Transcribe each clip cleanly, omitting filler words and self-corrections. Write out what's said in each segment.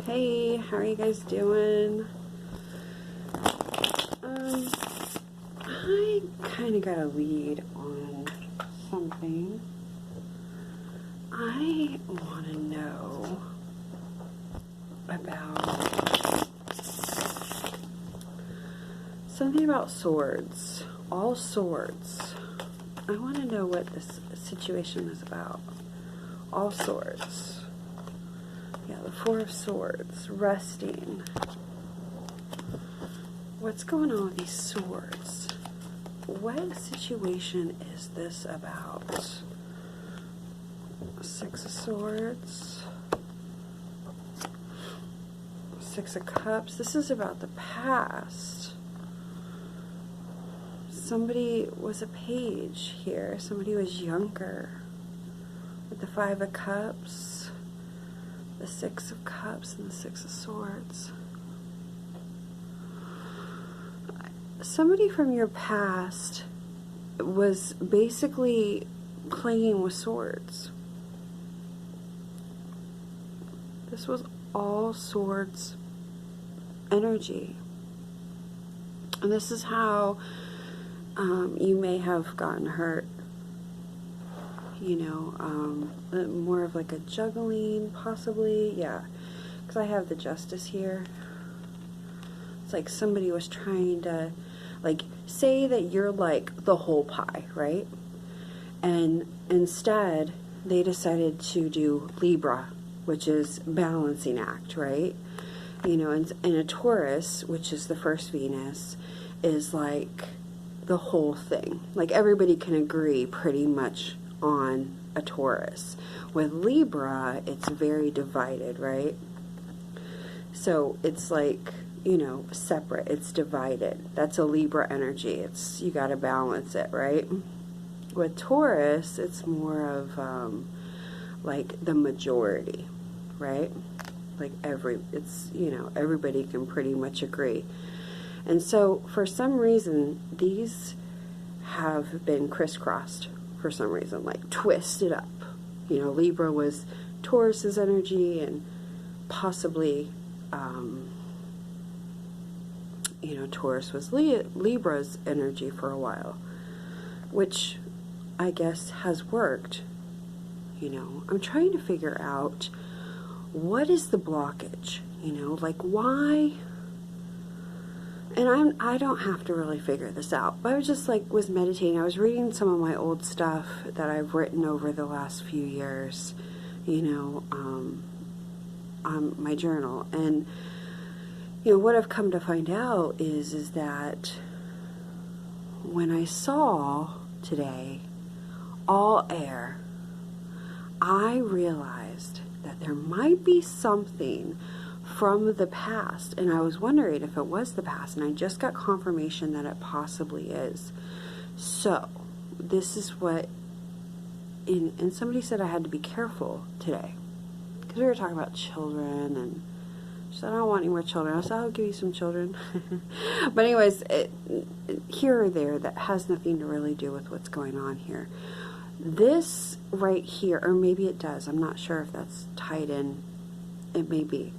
Hey, how are you guys doing? I kind of got a lead on something. I want to know about something about swords. All swords. I want to know what this situation is about. All swords. Yeah, the Four of Swords. Resting. What's going on with these swords? What situation is this about? Six of Swords. Six of Cups. This is about the past. Somebody was a page here. Somebody was younger. With the Five of Cups, the Six of Cups, and the Six of Swords. Somebody from your past was basically playing with swords. This was all swords energy. And this is how you may have gotten hurt. You know, more of like a juggling, possibly. Yeah, because I have the Justice here. It's like somebody was trying to, like, say that you're like the whole pie, right? And instead, they decided to do Libra, which is balancing act, right? You know, and a Taurus, which is the first Venus, is like the whole thing. Like, everybody can agree pretty much on a Taurus. With Libra, it's very divided, right? So it's like, you know, separate. It's divided. That's a Libra energy. It's, you got to balance it, right? With Taurus, it's more of like the majority, right? Like it's, you know, everybody can pretty much agree. And so for some reason, these have been crisscrossed for some reason, like twisted up. You know, Libra was Taurus's energy, and possibly, you know, Taurus was Libra's energy for a while, which I guess has worked. You know, I'm trying to figure out what is the blockage, you know, like why. And I don't have to really figure this out, but I was just like, was meditating. I was reading some of my old stuff that I've written over the last few years, you know, on my journal. And, you know, what I've come to find out is that when I saw today all air, I realized that there might be something from the past, and I was wondering if it was the past, and I just got confirmation that it possibly is. So this is what, and somebody said I had to be careful today, because we were talking about children, and she said, I don't want any more children. I said, I'll give you some children. But anyways, here or there, that has nothing to really do with what's going on here. This right here, or maybe it does, I'm not sure if that's tied in. It may be,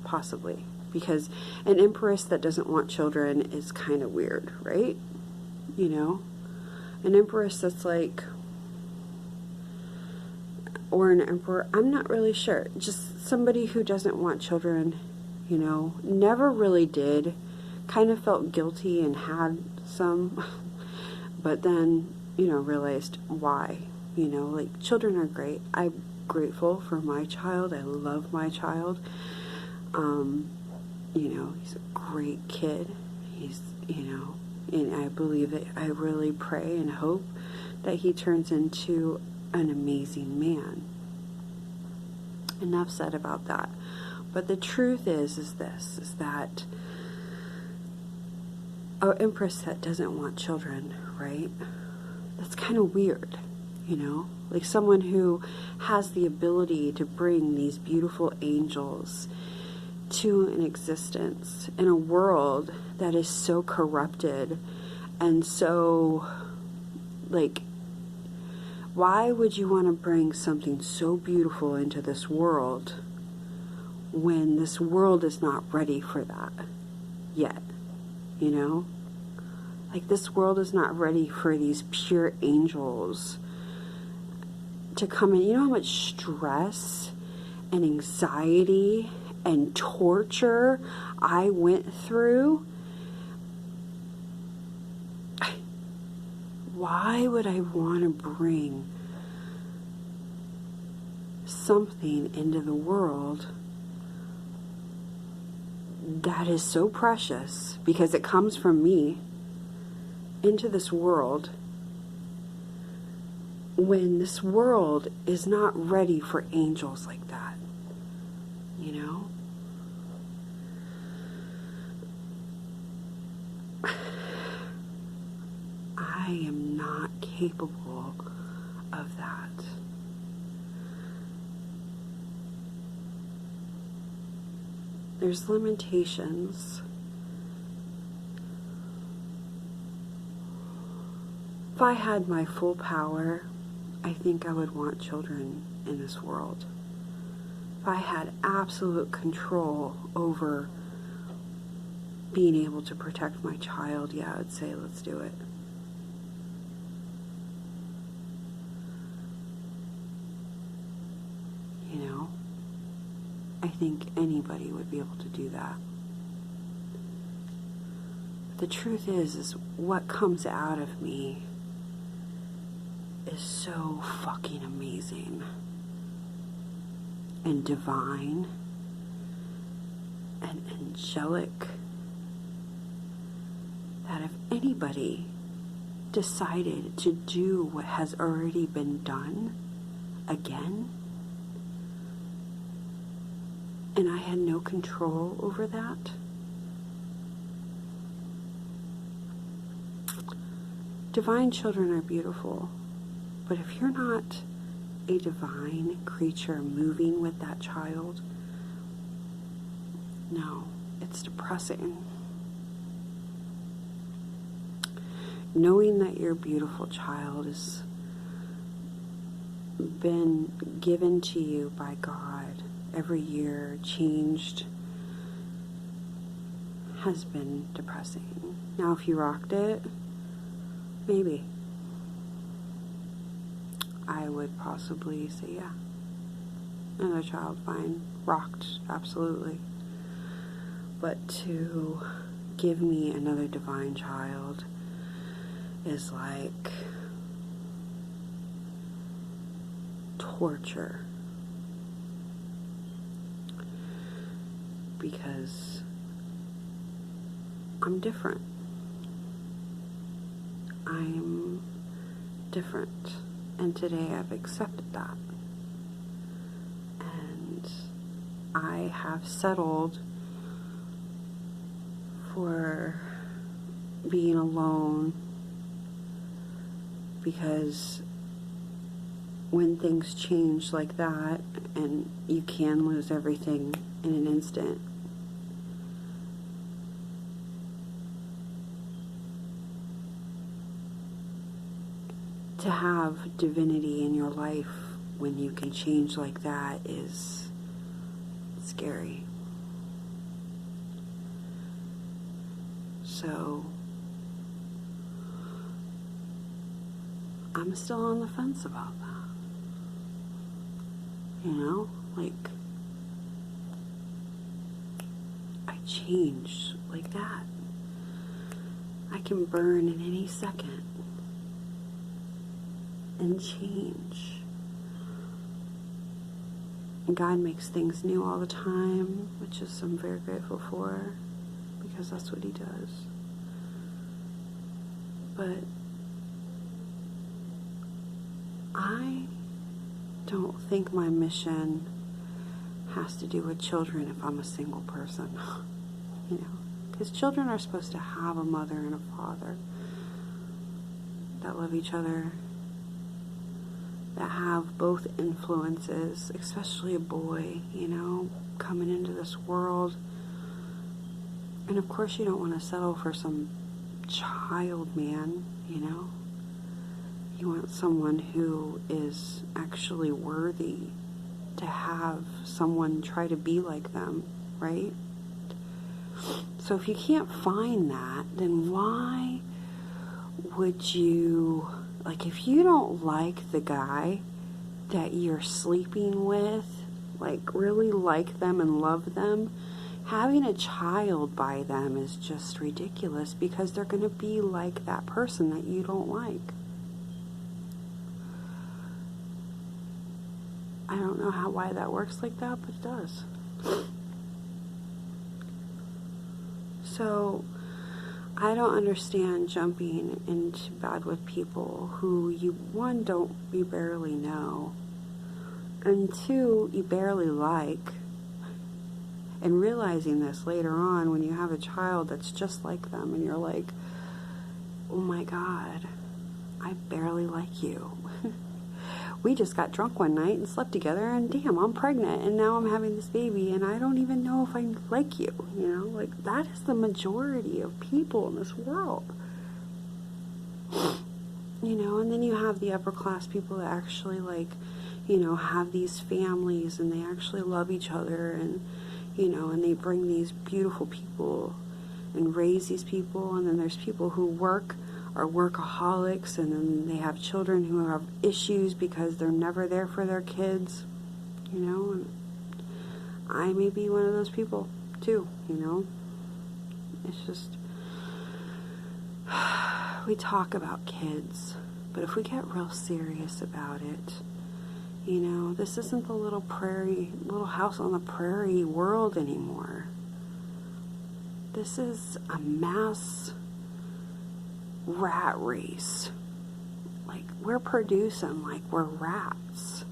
possibly, because an empress that doesn't want children is kind of weird, right? You know, an empress that's like, or an emperor, I'm not really sure, just somebody who doesn't want children, you know, never really did, kind of felt guilty and had some, but then, you know, realized why. You know, like, children are great. I'm grateful for my child. I love my child. You know, he's a great kid. He's, you know, and I believe it. I really pray and hope that he turns into an amazing man. Enough said about that. But the truth is that an empress that doesn't want children, right? That's kind of weird, you know? Like someone who has the ability to bring these beautiful angels to an existence in a world that is so corrupted and so, like, why would you want to bring something so beautiful into this world when this world is not ready for that yet, you know? Like, this world is not ready for these pure angels to come in. You know how much stress and anxiety and torture I went through? Why would I want to bring something into the world that is so precious, because it comes from me, into this world, when this world is not ready for angels like that, you know? I am not capable of that. There's limitations. If I had my full power, I think I would want children in this world. If I had absolute control over being able to protect my child, yeah, I'd say let's do it. You know, I think anybody would be able to do that. But the truth is what comes out of me is so fucking amazing and divine and angelic that if anybody decided to do what has already been done again, and I had no control over that, divine children are beautiful. But if you're not a divine creature moving with that child, no, it's depressing. Knowing that your beautiful child has been given to you by God every year, changed, has been depressing. Now, if you rocked it, maybe I would possibly say, yeah, another child, fine, rocked, absolutely. But to give me another divine child is like torture. Because I'm different. I'm different. And today I've accepted that. And I have settled for being alone, because when things change like that, and you can lose everything in an instant, to have divinity in your life when you can change like that is scary. So I'm still on the fence about that. You know, like, I change like that. I can burn in any second and change. And God makes things new all the time, which is I'm very grateful for, because that's what He does. But I don't think my mission has to do with children if I'm a single person, you know, because children are supposed to have a mother and a father that love each other, that have both influences, especially a boy, you know, coming into this world. And of course you don't want to settle for some child man, you know. You want someone who is actually worthy to have someone try to be like them, right? So if you can't find that, then why would you, like, if you don't like the guy that you're sleeping with, like really like them and love them, having a child by them is just ridiculous, because they're going to be like that person that you don't like. I don't know why that works like that, but it does. So I don't understand jumping into bed with people who you barely know, and two, you barely like, and realizing this later on when you have a child that's just like them, and you're like, oh my God, I barely like you. We just got drunk one night and slept together, and damn, I'm pregnant, and now I'm having this baby, and I don't even know if I like you, you know? Like, that is the majority of people in this world. You know, and then you have the upper class people that actually, like, you know, have these families, and they actually love each other, and, you know, and they bring these beautiful people and raise these people, and then there's people who are workaholics, and then they have children who have issues because they're never there for their kids, you know, and I may be one of those people too, you know. It's just, we talk about kids, but if we get real serious about it, you know, this isn't the little house on the prairie world anymore. This is a mass rat race. Like, we're producing like we're rats.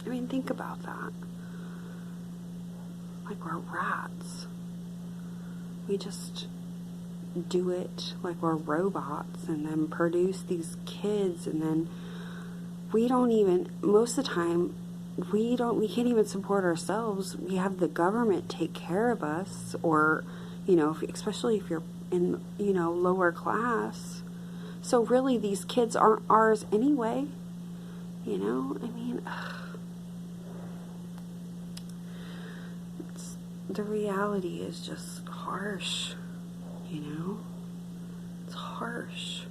I mean, think about that. Like, we're rats. We just do it like we're robots, and then produce these kids, and then we don't even, most of the time, we can't even support ourselves. We have the government take care of us, or, you know, especially if you're in, you know, lower class. So really, these kids aren't ours anyway, you know? I mean, the reality is just harsh, you know? It's harsh.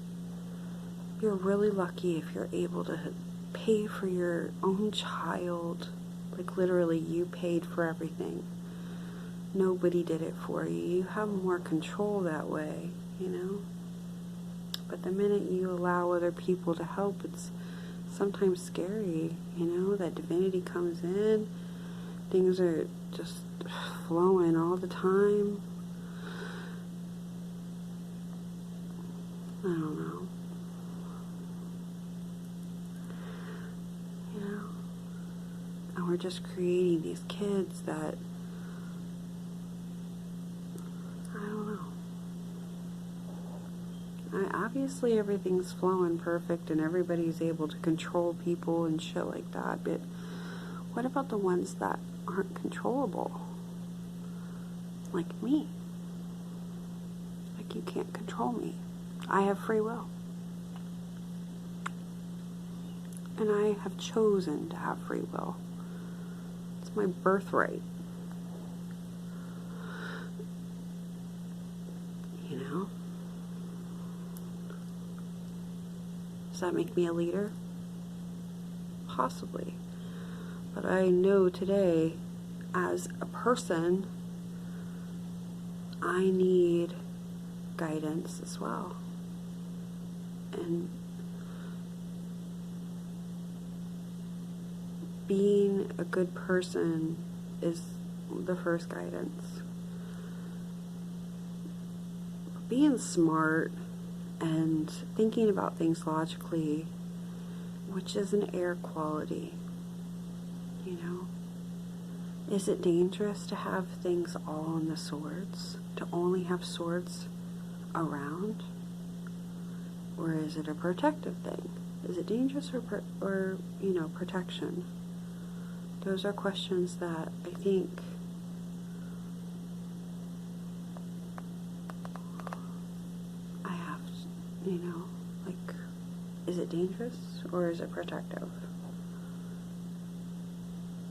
You're really lucky if you're able to pay for your own child. Like, literally, you paid for everything. Nobody did it for you. You have more control that way, you know? But the minute you allow other people to help, it's sometimes scary, you know? That divinity comes in. Things are just flowing all the time. I don't know. You know? And we're just creating these kids that, I don't know. Obviously everything's flowing perfect and everybody's able to control people and shit like that, but what about the ones that aren't controllable? Like me. Like, you can't control me. I have free will. And I have chosen to have free will. It's my birthright. You know? Does that make me a leader? Possibly. But I know today, as a person, I need guidance as well. And being a good person is the first guidance. Being smart and thinking about things logically, which is an air quality, you know? Is it dangerous to have things all on the swords? To only have swords around? Or is it a protective thing? Is it dangerous or you know, protection? Those are questions that I think I have, you know, like, Is it dangerous or is it protective?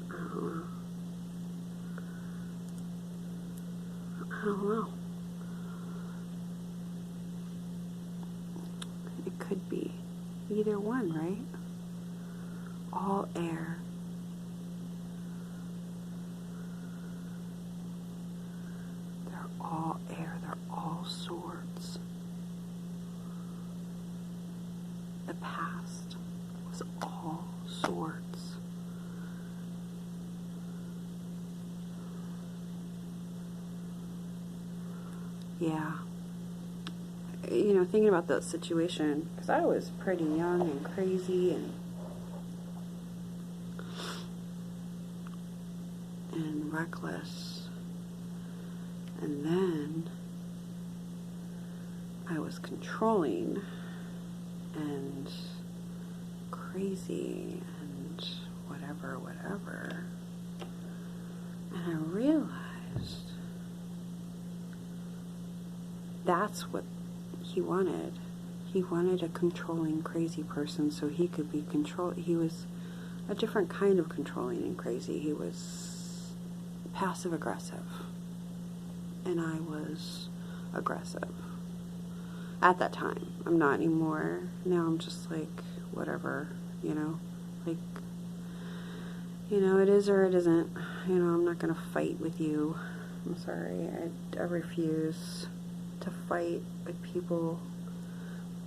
I don't know. I don't know. It could be either one, right? All air. They're all air. They're all swords. The past was all swords. Yeah. You know, thinking about that situation, because I was pretty young and crazy and reckless. And then I was controlling and crazy and whatever. And I realized that's what he wanted. He wanted a controlling, crazy person so he could be controlled. He was a different kind of controlling and crazy. He was passive aggressive. And I was aggressive. At that time. I'm not anymore. Now I'm just like, whatever, you know? Like, you know, it is or it isn't. You know, I'm not going to fight with you. I'm sorry. I refuse to fight with people.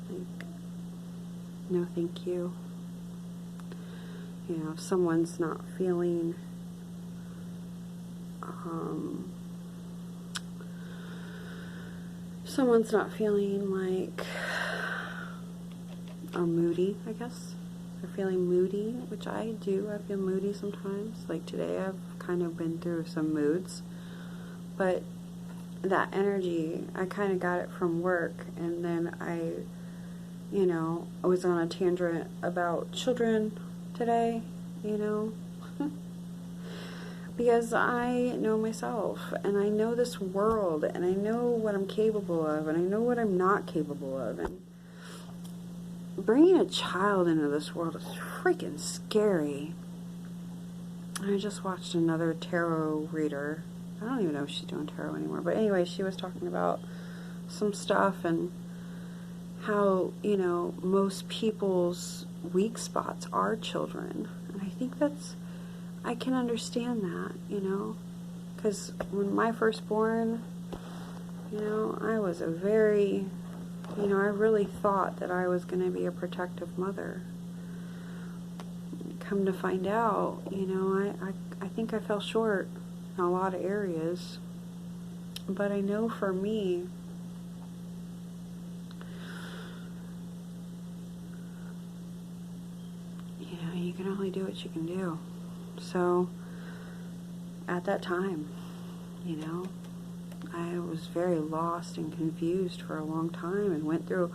Like, no thank you. You know, if someone's not feeling like moody, I guess. They're feeling moody, which I do. I feel moody sometimes. Like today I've kind of been through some moods. But that energy, I kind of got it from work, and then I was on a tangent about children today, you know, because I know myself, and I know this world, and I know what I'm capable of, and I know what I'm not capable of, and bringing a child into this world is freaking scary. I just watched another tarot reader. I don't even know if she's doing tarot anymore. But anyway, she was talking about some stuff and how, you know, most people's weak spots are children. And I think I can understand that, you know. Because when my firstborn, you know, I was I really thought that I was going to be a protective mother. Come to find out, you know, I think I fell short in a lot of areas, but I know for me, you know, you can only do what you can do. So at that time, you know, I was very lost and confused for a long time and went through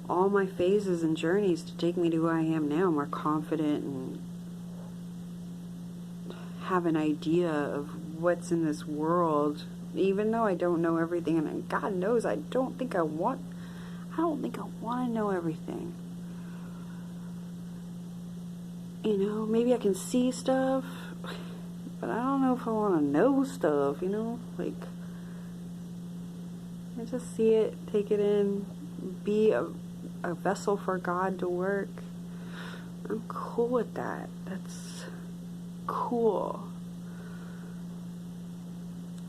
all my phases and journeys to take me to who I am now, more confident and have an idea of what's in this world, even though I don't know everything, and God knows I don't think I want to know everything. You know, maybe I can see stuff, but I don't know if I want to know stuff, you know, like, I just see it, take it in, be a vessel for God to work. I'm cool with that. That's cool.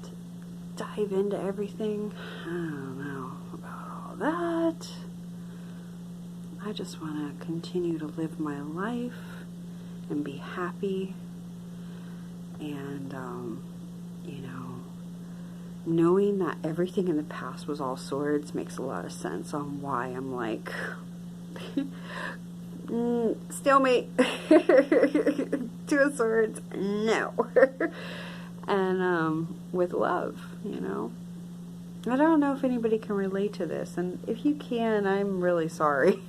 To dive into everything, I don't know about all that. I just want to continue to live my life and be happy, and you know, knowing that everything in the past was all swords makes a lot of sense on why I'm like stalemate. Two of Swords, no. And with love, you know. I don't know if anybody can relate to this, and if you can, I'm really sorry.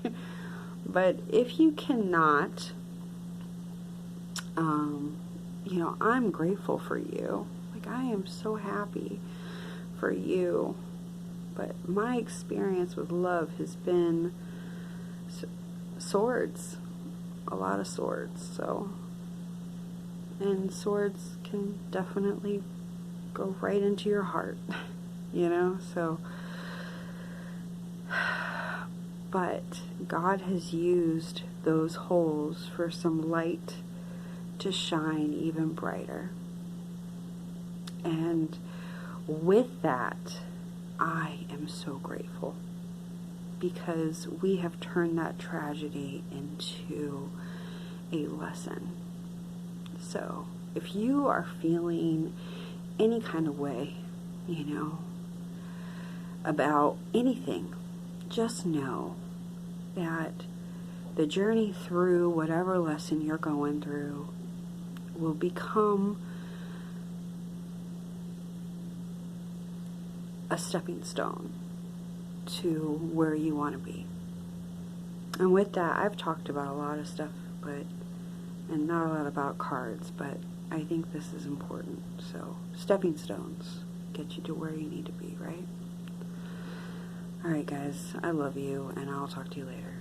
But if you cannot, you know, I'm grateful for you. Like, I am so happy for you. But my experience with love has been swords. A lot of swords, so. And swords can definitely go right into your heart, you know, so. But God has used those holes for some light to shine even brighter. And with that, I am so grateful, because we have turned that tragedy into a lesson. So if you are feeling any kind of way, you know, about anything, just know that the journey through whatever lesson you're going through will become a stepping stone to where you want to be. And with that, I've talked about a lot of stuff, and not a lot about cards, but I think this is important. So, stepping stones get you to where you need to be, right? Alright guys, I love you, and I'll talk to you later.